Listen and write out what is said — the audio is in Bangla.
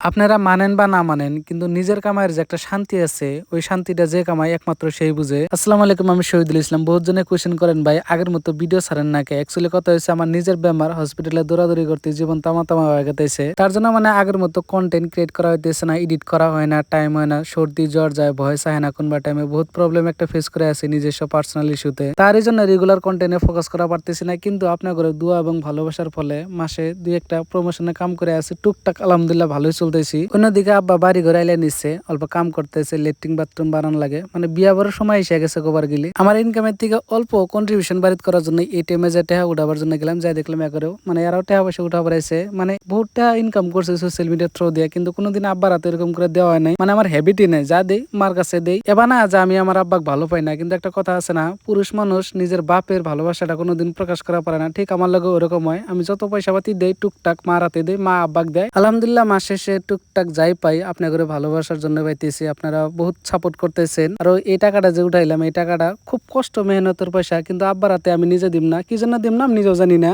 আপনারা মানেন বা না মানেন কিন্তু নিজের কামাইয়ের যে একটা শান্তি আছে ওই শান্তিটা যে কামায় একমাত্র সেই বুঝে। আসসালামু আলাইকুম, আমি শহীদুল ইসলাম। বহুত জনে কোয়েশ্চেন করেন ভাই আগের মতো ভিডিও ছাড়েন না কে? অ্যাকচুয়ালি কথা হচ্ছে আমার নিজের বেমার, হসপিটালে দৌড়াদৌড়ি করতে জীবন তামা তামা হয়ে গেছে। তার জন্য আগের মতো কন্টেন্ট ক্রিয়েট করা হইতেছে না, এডিট করা হয় না, টাইম হয় না, সর্দি জ্বর যায়, ভয়েস আহে না কোনবা টাইমে। বহুত প্রবলেম একটা ফেস করে আছে নিজস্ব পার্সোনাল ইস্যুতে। তারই জন্য রেগুলার কন্টেন্টে ফোকাস করা পারতেছি না, কিন্তু আপনার ঘরে দোয়া এবং ভালোবাসার ফলে মাসে দুই একটা প্রমোশনে কাম করে আছে টুকটাক, আলহামদুলিল্লাহ ভালোই চলতেছি। অন্যদিকে আব্বা বাড়ি ঘরে আইলে নিচ্ছে, অল্প কাম করতেছে, লেট্রিন বাথরুম বানানো লাগে, বিয়া বড় সময় এসে গেছে গোবার গিলি। আমার ইনকামের থেকে অল্প কন্ট্রিবিউশন বাড়িত করার জন্য এটিএমে যে টাকা উঠাবার জন্য গেলাম, যাই দেখলাম একরেও এরাও টাকা পয়সা উঠা পড়াইছে। বহুত টাকা ইনকাম করছে সোশ্যাল মিডিয়ার থ্রু দিয়ে, কিন্তু কোনোদিন আব্বার হাতে এরকম করে দেওয়া হয় নাই। আমার হ্যাবিটই নেই, যা দেই মার কাছে দেই। এবার না যে আমি আমার আব্বাকে ভালো পাই না, কিন্তু একটা কথা আছে না, পুরুষ মানুষ নিজের বাপের ভালোবাসাটা কোনোদিন প্রকাশ করা পারে না। ঠিক আমার লগে ওরকম হয়। আমি যত পয়সা পাতি দেই টুকটাক মার হাতে দেই, মা আব্বাক দেয়। আলহামদুলিল্লাহ মাস শেষে টুকটাক যাই পাই আপনার করে ভালোবাসার জন্য পাইতেছি। আপনারা বহুত সাপোর্ট করতেছেন। আর এই টাকাটা যে উঠাইলাম, এই টাকাটা খুব কষ্ট মেহনতের পয়সা, কিন্তু আব্বার হাতে আমি নিজে দিম না। কি জন্য দিম না আমি নিজেও জানি না।